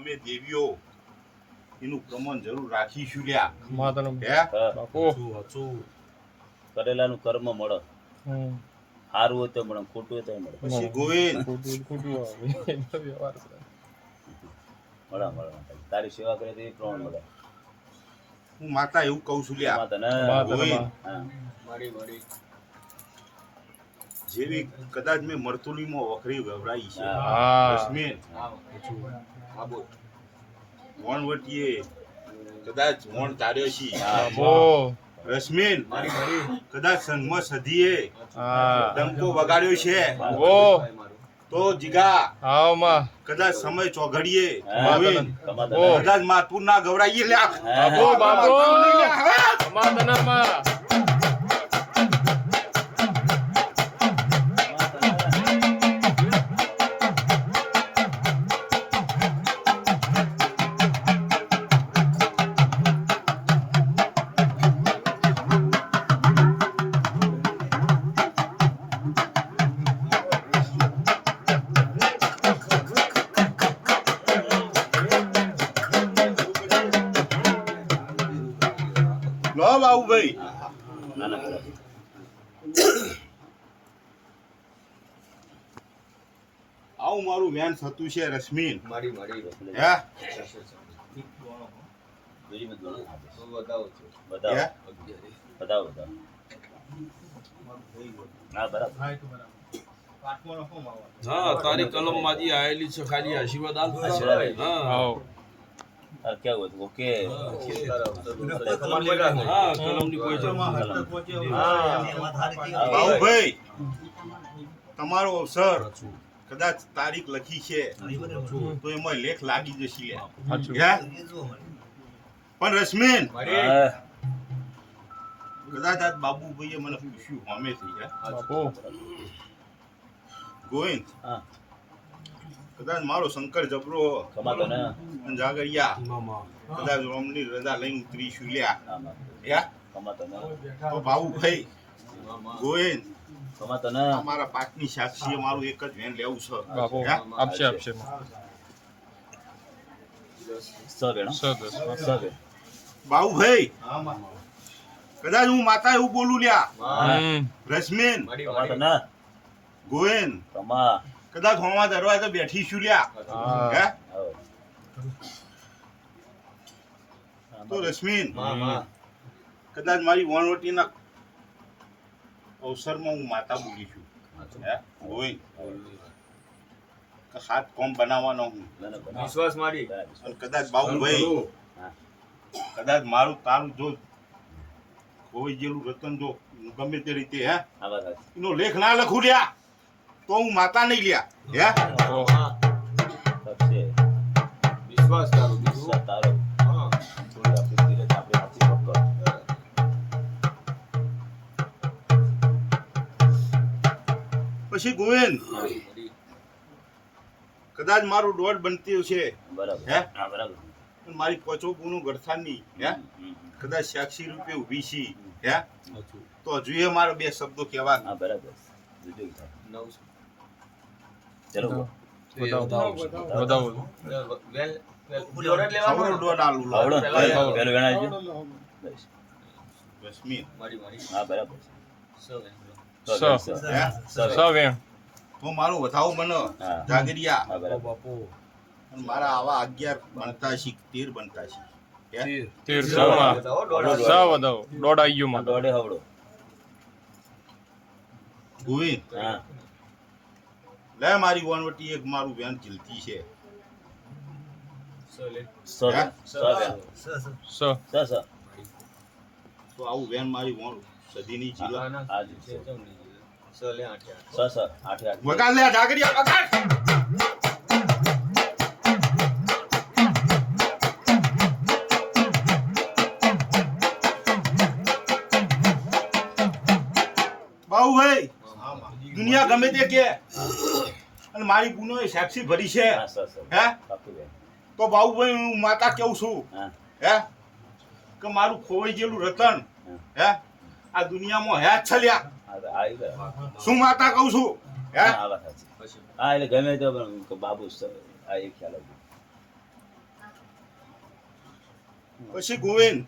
અમે દેવીઓ એનું પ્રમાણ જરૂર રાખીશું લ્યા. માતાનું હે બાપુ કરેલાનું કર્મ મળે. સારું હોય તો મળે, ખોટું હોય તો મળે. પછી ગોવિંદ ખોટું આવે વ્યવહાર છે. મળે મળે. તારી સેવા કરે તો એ પ્રમાણ મળે. હું માતા એવું કહું છું લ્યા. માતાને ગોવિંદ હા. જેવી કદાચ મેં મરતુલીમાં વખરી વવરાઈ છે હા રશ્મિન વણવટીએ કદાચ વણ તાર્યો છે બાપુ રશ્મિન કદાચ સંગમાં સધીએ હા ડંકો વગાડ્યો છે ઓ તો જીગા આવ માં કદાચ સમય ચોઘડીએ હા. ગોવિંદ કમાતા ઓ. કદાચ માતુર ના ગવરાઈએ લ્યા. બાપુ બાપુ માતાનામાં લો બાબુભાઈ નાના બોલો. આવું મારું વેન થતું છે રશ્મિન હે બીજી બધી ગણો આપે. હે બતાવો. હા બરાબર. હા તારી કલમ માંથી આયેલી છે ખાલી આશીર્વાદ આલ. આશીર્વાદ. હા આવ હા કેવું હતું? ઓકે. હા કલમ ની કોઈ જરૂર બાબુભાઈ તમારો અવસર કદાચ તારીખ લખી છે તો એમાં લેખ લાગી જશે લ્યા. સાચું હે પણ રશ્મિન હા. કદાચ આજ બાબુભાઈએ મને પૂછ્યું સામેથી હે બાપુ ગોવિંદ હા. કદાચ મારો શંકર જબરો કમાતો ને. અને જાગરિયા મામા કદાચ રોમની રજા લઈને ઉતરીશું લ્યા. હા, હા. હે કમાતો ને. તો બાબુભાઈ ગોવિંદ કમાતો ને. અમારા પાકની સાક્ષીએ મારું એક જ વેન લેવું છે બાપુ હે? આપશે આપશે સ વેણો. સરસ સ વેણ. બાબુભાઈ કદાચ હું માતા એવું બોલું લ્યા રશ્મિન કમાતો ને. ગોવિંદ કમા. કદાચ હોવા દરવાજે બેઠીશું લ્યા. હા હે આવો. તો રશ્મિન કદાચ મારી વણવટીના અવસરમાં હું માતા બોલી છું હે ગોવિંદ કે હાથ કોમ બનાવવાનો હું ના, ના, બરાબર. વિશ્વાસ મારી બરાબર. અને કદાચ બાબુભાઈ હા. કદાચ મારું તારું જો ખોવાઈ ગયેલું રતન જો હું ગમે તે રીતે હે આ વાત સાચી. એનો લેખ ના લખું લ્યા તો હું માતા નહીં લ્યા હે તપશે. વિશ્વાસ તારો વિશ્વાસ તારો. હા થોડી આપણી ધીરજ, આપણી હાથી પકડ. પછી ગોવિંદ કદાચ મારું દોઢ બનતી છે બરાબર. હે? હા, બરાબર. પણ મારી પચોપુનું ગરથાની હે કદાચ સાક્ષી રૂપે ઊભી છી હે તો હજુ એ મારો બે શબ્દો કહેવા હા, બરાબર. બીજું થાય. નવ ચલો બોલો. બતાવો ખબર દોઢ આલું આવડો ને? પેલા પેલું વેણાય છે? રશ્મિ હા, બરાબર. સ હે સ સ વેણ તો મારું વધાવો બનો હા. જાગરિયા હા, બરાબર. બાપુ અને મારા આવા 11 બનતા છે 13 બનતા છે હે? તેર સ માં સ બતાવો દોઢ આવી ગયું આ માં દોડે હવડો. ગોવિંદ હા. લે મારી વનવટી એક મારું વેન ચીલતી છે સ વેણ. સ વેણ. સ સ. તો આવું વેન મારી વણ સદીની ચીલો આ જ છે. સ. આઠે આઠ. વગાડ લે જાગરિયા વગાડ બાબુભાઈ દુનિયા ગમે તે કે અને મારી ગુનો એ સાક્ષી ભરી છે હા, સ. હે પાક્કું વેણ. તો બાબુભાઈ હું માતા કેવું છું હા. હે કે મારું ખોવાઈ ગયેલું રતન હે આ દુનિયામાં હે જ છલ્યા આવી ગયા. શું માતા કહું છું હે હા, આ વાત સાચી. હા, એટલે ગમે તો પણ બાબુ આ એક ખ્યાલ આવ્યો. પછી ગોવિંદ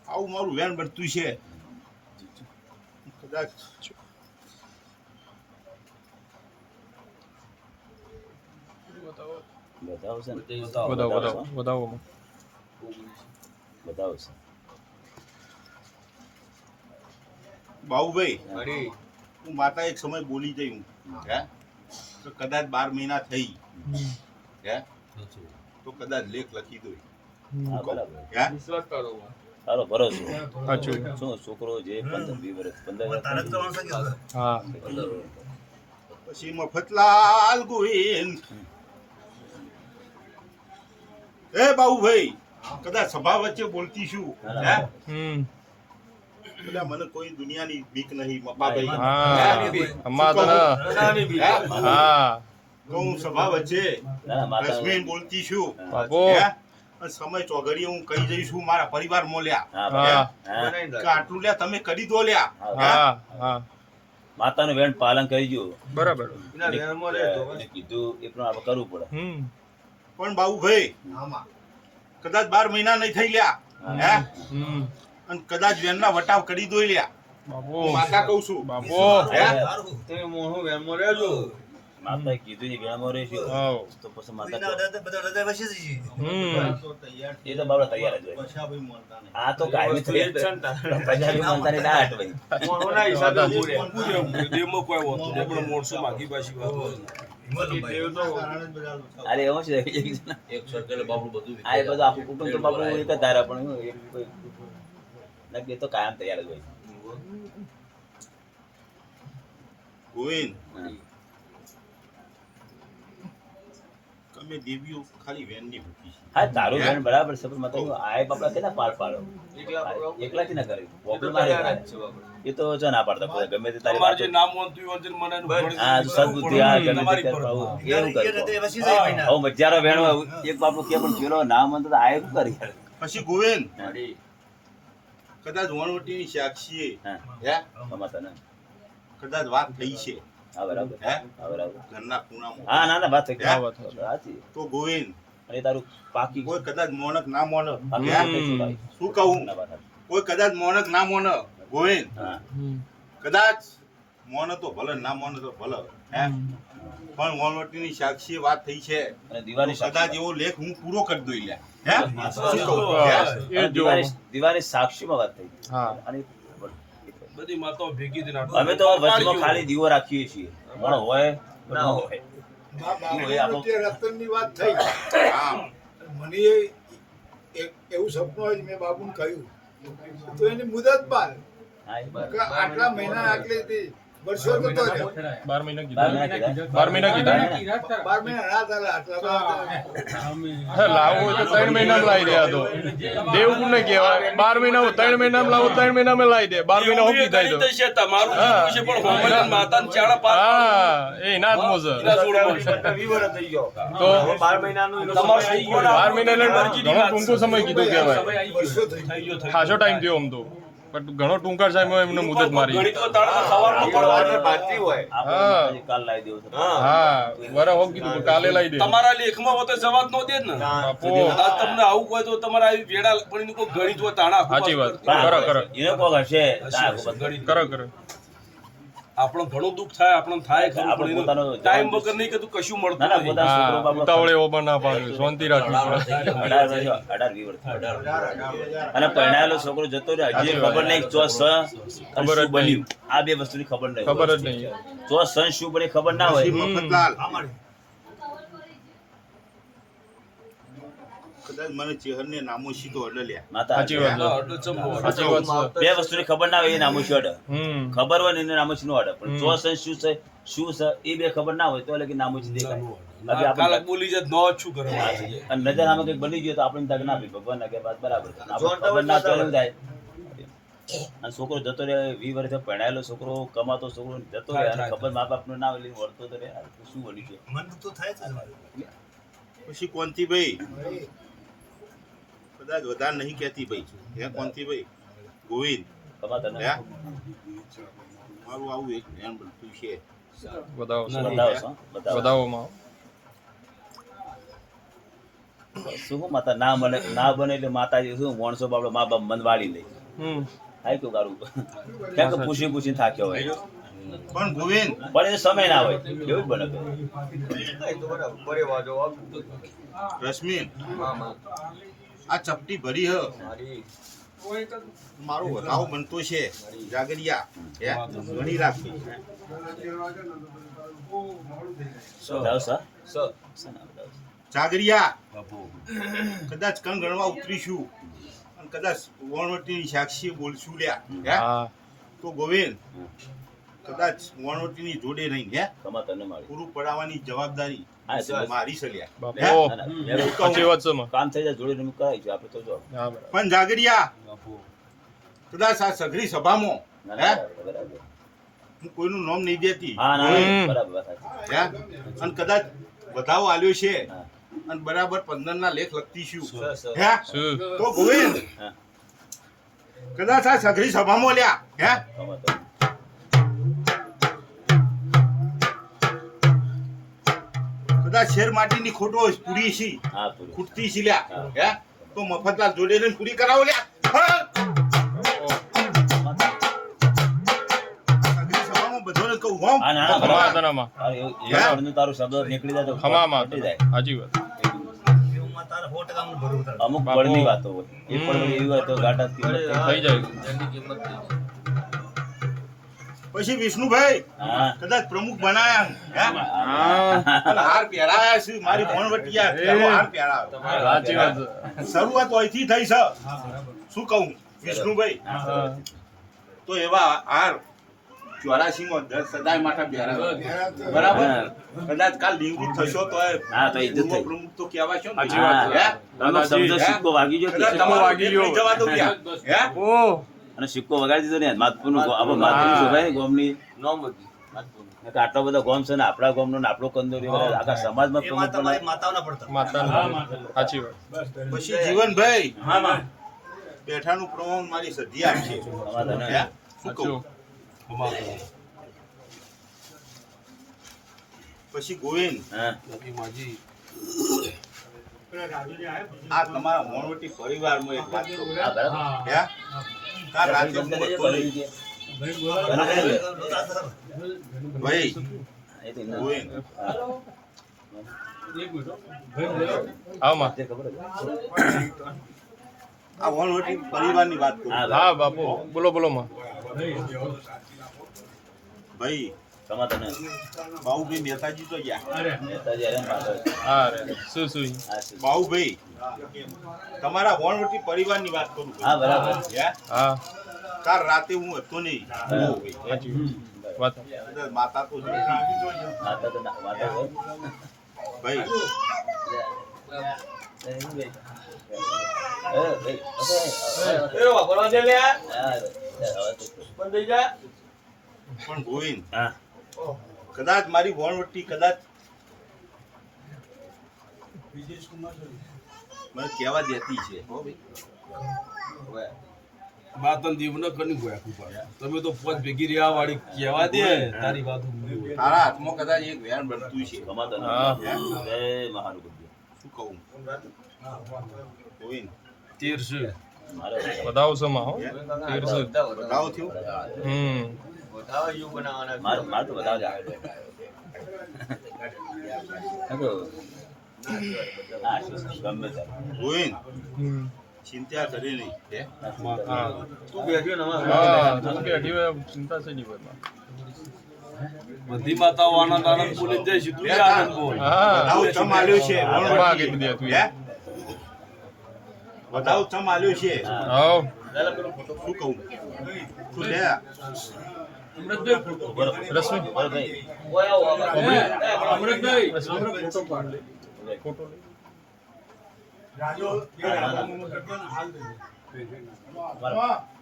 આવું મારું વેન બનતું છે કદાચ બતાવો છે ને બતાવો બતાવો છે બાબુભાઈ હું માતા એક સમય બોલી જઈ હું હે તો કદાચ 12 મહિના થઈ હે તો કદાચ લેખ લખી દો હા બરાબર હે હાલો ભરોસો સાચું શું છોકરો જે 15-20 વર્ષ 15 વર્ષ હા પછી મફતલાલ ગોવિંદ એ બાબુભાઈ કદાચ સભા વચ્ચે બોલતી છું હે એટલે મને કોઈ દુનિયાની બીક નહીં મપાભાઈ હા અમા તને હા કહું સભા વચ્ચે ના માતા રશ્મિન બોલતી છું બાપુ હે અને સમય ચોઘડીએ હું કહી જઈશું મારા પરિવાર મોલ્યા હા હા કે આટલું લ્યા તમે કરી દો લ્યા હા હા માતાનું વેણ પાલન કરજો બરાબર એને કીધું એ પણ આપણે કરવું પડે પણ બાબુભાઈ કદાચ 12 મહિના નહીં થઈ લ્યા હે અને કદાચ વેનના વટાવ કરી દો લ્યા બાપુ હું માતા કહું છું બાપુ હે માતાએ કીધું એ વેણમાં રહેશું હાવ. તો પછી માતા હમ એ તો બાબા તૈયાર જ હોય આ તો કાયમી તૈયાર પંજાબી માનતાની ના હટવાય અરે એવું છે આ એ બધું આખું કુટુંબ તો બાપુ એક જ ધારા પણ હું એક કોઈ નક્કી તો કાયમ તૈયાર જ હોય ગોવિંદ હા. તમે દેવીઓ ખાલી વેનની ભૂખી છે હા તારું વેણ બરાબર છે પણ મતલબ આ બાપડા કેટલા પાર પાડો એકલાથી ના કરી વોકલ મારે એ તો જો ના પાડતા કોઈ ગમે તે તારી વાત હા સદબુદ્ધિ આ ગમે તે કર પાવું એવું કરે હવે મજારો વેણ હોય એક બાપડો કે પણ પેલો નામ મંત તો આ શું કરી યાર પછી ગોવિંદ કદાચ વણવટીની સાક્ષીએ હા હે કમાતા ને કદાચ વાત થઈ છે હા બરાબર હે હા બરાબર ઘરના ખૂણામાં હા ના ના વાત થઈ હા, વાત સાચી. સાચી તો ગોવિંદ અને તારું પાકી કોઈ કદાચ મોનક ના મોન પાકી હે? થઈ શું ભાઈ? શું કહું ના વાત સાચી. કોઈ કદાચ મોનક ના મોન ગોવિંદ હા કદાચ મોન તો ભલે ના મોન તો ભલે હે પણ વણવટીની સાક્ષીએ વાત થઈ છે અને દિવાળી તો કદાચ એવો લેખ હું પૂરો કરી દઉં લ્યા હે શું કહું હે? એ જ જોવાનું. દિવાળી સાક્ષીમાં વાત થઈ હા અને બધી માતાઓ ભેગી થઈને અમે તો વચમાં ખાલી દીવો રાખીએ છીએ પણ હોય ના હોય રતનની વાત થઈ હા મને એવું સપનું હોય મેં બાબુને કહ્યું તો એની મુદત બાર હા, એ બરાબર. કે આટલા મહિના આટલી વર્ષો જતો રહ્યો 12 મહિના 12 મહિના કીધા કીધા? 12 મહિના કીધા 12 મહિના ના ચાલે આટલા હા, લાવવું હોય તો 3 મહિનામાં લાવી દે આ તો દેવું ને કહેવાય 12 મહિના 3 મહિનામાં લાવો 3 મહિનામાં લાવી દે 12 મહિના હોકી થાય તો તમારું જીવવું છે પણ હોમલાઈન માતાને ચાળા પાર હા એ નાથ મોજ એના જોડમાં છે. તો તમારું છોકરો 12 મહિના એટલે ઘણો ટૂંકો સમય કીધું કહેવાય વર્ષો થઈ થઈ ગયો, થઈ ખાસો ટાઈમ થયો આમ તો પણ ઘણો ટૂંકા સમયમાં એમને મુદત મારી ગણિતમાં તાળમાં સવારમાં પડવાનું. હા. આપણે કાલ લાવી દેવું છે. હા વરા હોક કીધું કાલે લાવી દે તમારા લેખમાં હોતો જવાબ નો દે જ ને બાપુ આ તમને આવું હોય તો તમારે આવી વેડા પણ કોઈ ગણિત હોય તાણા આખું સાચી વાત પાસ કરો કરો એને કોક હશે ના, ગણિત કરો કરો આપણો ઘણું દુઃખ થાય આપણને થાય ખરું આપણો પણ પોતાનો એનો ટાઈમ વગર નહીં કે તું કશું મળતું ના ના નહીં. પોતાનો છોકરો હા બાપડો ઉતાવળે એવો પણ ના પાડ્યો શાંતિ રાખવી પડે 18 વર્ષ અને પરણાયેલો છોકરો જતો રહ્યો હજી ખબર નહીં ચો સ અને ખબર જ શું બન્યું આ બે વસ્તુની ખબર નહીં ખબર જ નહીં ચો સ શું બને ખબર ના પછી હોય મફતલાલ કદાચ મને ચેહરને નામોશી તો અડલ્યા માતા સાચી વાત હા, એટલે ચંપો. સાચી વાત છે બે વસ્તુની ખબર ના હોય એ નામોશી અડે ખબર હોય ને એને નામોશી નો અડે પણ ચો સ શું છે એ બે ખબર ના હોય તો એટલે કે નામોશી દેખાય બાકી કાલે આપણે બોલી જાય નો જ શું કરે અને નજર સામે કંઈક બની ગયું તો આપણે તક ના આપી ભગવાન ના કે વાત બરાબર છે. આપણે ખબર ના તો એવું થાય અને છોકરો જતો રહે 20 વર્ષે પરણાયેલો છોકરો કમાતો છોકરો જતો રહે અને ખબર મા બાપ નું ના હોય એટલે વળતો તો રહે આ શું બન્યું છે મન તો થાય છે પછી કોંતીભાઈ કદાચ વધારે નહીં કહેતી ભાઈ હે કોંતીભાઈ ગોવિંદ કમાતા હે ને મારું આવું એક ધ્યાન બનતું છે બતાવો બતાવો છો બતાવો બતાવો માં શું માતા ના બને એટલે માતાજી શું માણસો બાપડો મા બાપ મન વાળી લે. થાય કેવું કારું ક્યાંક પૂછીને થાક્યો હોય પણ ગોવિંદ પણ એ સમય ના હોય એવું જ બને. રશ્મિન આ ચપટી ભરી હ મારો વધાવો બનતો છે જાગરિયા હે ઘણી રાખી જાગરિયા કદાચ કણ ગણવા ઉતરીશું અને કદાચ વણવટીની સાક્ષી બોલશું લ્યા હે તો ગોવિંદ કદાચ વણવટીની જોડે રહીને હે પૂરું પડાવવાની જવાબદારી મારી છે લ્યા. કામ થઈ જાય જોડે કરાવીશું આપણે તો જો. પણ જાગરિયા કદાચ આ સઘરી સભામાં હે હું કોઈનું નામ નહીં દેતી હે અને કદાચ વધાવો આલ્યો છે અને બરાબર 15 ના લેખ લખતી છું હે તો ગોવિંદ કદાચ આ સઘરી સભામાં લ્યા હે કદાચ શેર માટીની ખોટો પૂરી છે ખૂટતી છે લ્યા હે તો મફતલાલ જોડે લઈને પૂરી કરાવો લ્યા. અમુક બળની વાતો હોય એ પણ એવી વાતો ગાટા થઈ જાય. પછી વિષ્ણુભાઈ કદાચ પ્રમુખ બનાયા હાર પહેરાયા છે મારી ભણવટિયા હાર પહેરાયો. શરૂઆત અહીંથી થઈ છે શું કહું વિષ્ણુભાઈ તો એવા હાર 84 માં સદાય માટે પહેરાયો બરાબર. કદાચ કાલ નિવૃત્ત થશો તો પ્રમુખ તો કહેવાશો ને. સિક્કો વાગી ગયો જવા દો હે અને સિક્કો વગાડી દીધો ને માધપુરનું ભાઈ ગોમની આટલો બધો ગોમ છે ને આપણા ગોમનો ને આપણો કંદોરી આખા સમાજમાં પછી જીવનભાઈ બેઠાનું પ્રમાણ મારી સધી આપશે શું કહું. પછી ગોવિંદ આ તમારા મોણવટી પરિવારમાં એક વાત કહું. હે કાલ રાતે હું હતો નહીં. ભાઈ ગોવિંદ આ વણવટી પરિવારની વાત કરું. હા બાપુ બોલો બોલો માં. ભાઈ બાહુભાઈ મહેતાજી તો ગયા. બાહુભાઈ તમારા વણવટી પરિવારની વાત કરું. હા બરાબર. કાલ રાતે હું હતો નહીં. માતા તો ભાઈ પણ ગોવિંદ કદાચ મારી વણવટી કદાચ મને કહેવા દેતી છે બાતન દીવને કની ગોયા કુપા તમે તો પોત ભેગી રહ્યા વાળી કહેવા દે તારી વાત તારા હાથમાં કદાચ એક વેણ બનતું છે. શું કહું ગોવિંદ 13 છે બતાવો છો માં. બતાવો થયો ગોવિંદ ચિંતા કરે નહીં. ચિંતા છે નહીં બધી માતાઓ આનંદ આનંદ બોલી જાય છે તું આનંદ બોલ. બતાવો ચમ આલ્યો છે બતાવો ચમ આલ્યો છે શું કહું તું લે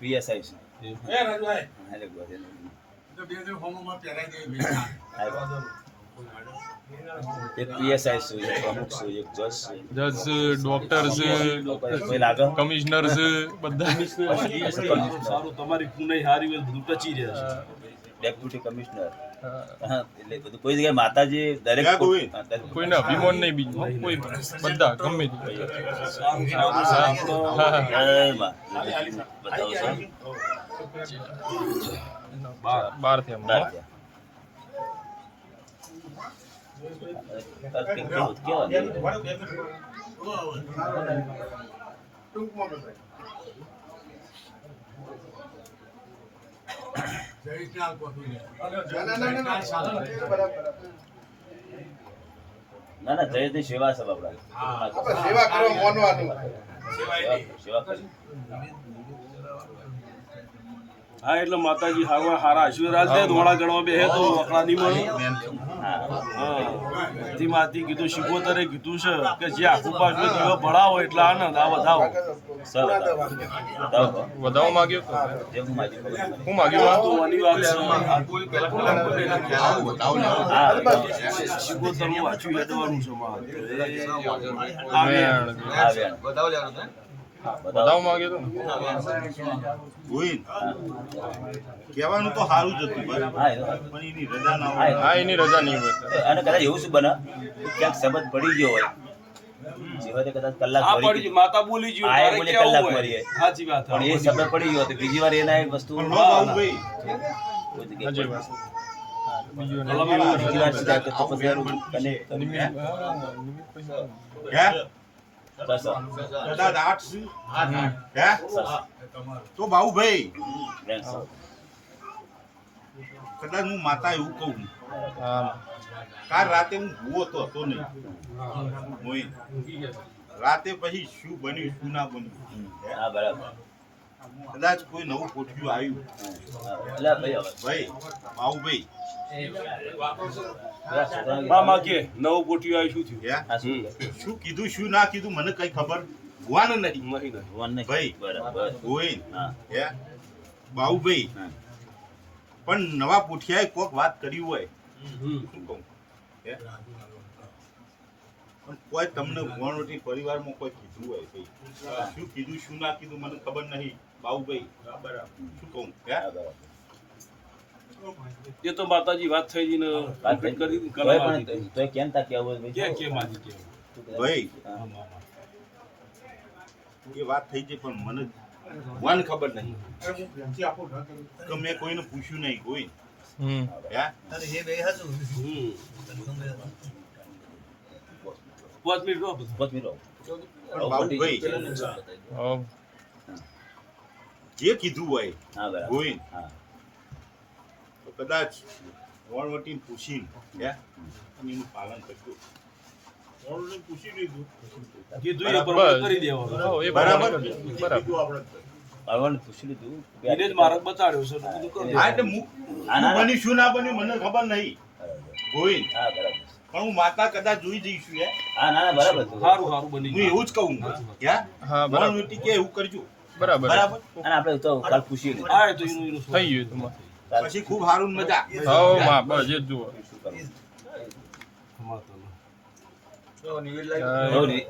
પીએસઆઈ એક પીએસઆઈ છે, એક પ્રમુખ છે, એક જજ છે, જજ છે, ડોક્ટર છે, કોઈ લાગે કમિશનર છે, બધા સારું તમારી કુનાઈ હારી હોય બધું ટચી રહે છે ડેપ્યુટી કમિશનર હા. એટલે બધું કોઈ જગ્યાએ માતાજી દરેક ક્યાં કોઈ? કોઈને અભિમાન નહીં બીજું કોઈ બધા ગમે તે. જય માં. બતાવો સર. બહારથી આમ. બહાર ગયા. કેવું? ના ના જયની સેવા છે બાપડા. આપણે સેવા કરવા માનવાનું. સેવા કરી. હા એટલે માતાજી હારા આશીર્વાદ દે ધોળા ગણવા બેહે તો વકડા નહીં મળે. હા ધીમાથી કીધું શિકોતરે કીધું છે કે જે આખું પાછું દીવો ભળાવો એટલે આનંદ આ વધાવો. સર બતાવો. વધાવો માંગ્યો તો? જે હું માજી ખબર નથી. હું માંગ્યું તો વાની વાત હા છે શિકોતરનું વાંચ્યું હેડવાનું છે મારે. વેણ. હા બેન. વધાવો માંગ્યો તો ને? ગોવિંદ, કહેવાનું તો સારું જ હતું બરાબર. હા એ તો. પણ એની રજા ના હોય. હા એની રજા નહીં હોય. અને કદાચ એવું શું બને કે ક્યાંક શબ્દ પડી ગયો હોય જે વખતે કદાચ કલાક આ મરી પડી ગયું, માતા બોલી ગયું, આ એ તારે બોલે કેવું કલાક હોય? મરીએ. સાચી વાત પણ એ શબ્દ પડી ગયો તો બીજી વાર એના એ વસ્તુ પણ ન બાબુભાઈ, કોઈ જગ્યાએ હજી વાત. બીજું કલમ નહીં. એવું બીજી વાર સીધા કે તો પછી એનું કને નિમિત્ત. હા, નિમિત્ત પૈસા. હે? સરસ. કદાચ 8 છે. હે? સરસ. તો બાબુભાઈ, Friends. કદાચ હું માતા એવું કહું, હા. કાલ રાતે હું ભૂવો તો હતો નહીં. મોહિત, રાતે પછી શું બન્યું શું ના બન્યું, હા બરાબર. કદાચ કોઈ નવું કોઠિયું આવ્યું. એટલે ભાઈ હવે ભાઈ બાબુભાઈ, પેલા છોકરાને મામા કે નવું ગોઠિયું આવી શું થયું? હે? આ શું છે? શું કીધું શું ના કીધું મને કઈ ખબર ભૂવાનું નથી. નહીં નહીં. ભગવાન નહીં. ભાઈ. બરાબર. ગોવિંદ, હા. હે? બાબુભાઈ, હા. પણ નવા પોઠિયાએ કોક વાત કરી હોય શું કહું, હે? પણ કોઈ તમને ભુવાનોટી પરિવારમાં કોઈ કીધું હોય ભાઈ, શું કીધું શું ના કીધું મને ખબર નહીં. બાબુભાઈ, શું કહું, હે? હા, બરાબર. એ તો માતાજી વાત થઈ ગઈ ને વાત complete કરી દીધી, તોય કલમ પણ આપી. તોય કેમ તા કેવું હોય કે ભાઈ? માજી કે ભાઈ, હા. એ વાત થઈ છે પણ મને ભુવાને ખબર નહીં કે મેં કોઈને પૂછ્યું નહીં કોઈ, હમ. હે? હમ. 5 મિનિટ રહો. 5 મિનિટ રહો. પણ બાબુભાઈ, હા. જે કીધું હોય હા બરાબર. ગોવિંદ, હા. તો કદાચ વણવટીને પૂછીને, હે? અને એનું પાલન કરજો. વણવટીને પૂછી લીધું. કીધું એ બરાબર. પ્રમાણે કરી દેવાનું. હા, એ બરાબર. બરાબર. ભગવાને પૂછી લીધું એને જ માર્ગ બતાડ્યો છે એટલે બધું કરી હા, એટલે દેવાનું. શું બન્યું શું ના બન્યું મને ખબર નહીં ગોવિંદ, હા બરાબર. પણ હું માતા કદાચ જોઈ જઈશું, હે? હા ના ના બરાબર છે. સારું સારું બની હું ગયું. એવું જ કહું, હે? હા બરાબર. વણવટી કે એવું કરજો, બરાબર. બરાબર. અને આપણે તો કાલ પૂછીએ લીધું. હા એ તો એનું એનું થઈ ગયું તમારે. પછી ખૂબ સારું ને મજા. હા માં બસ એ જ જુઓ. શું કરવું? માતાનું. જય હવે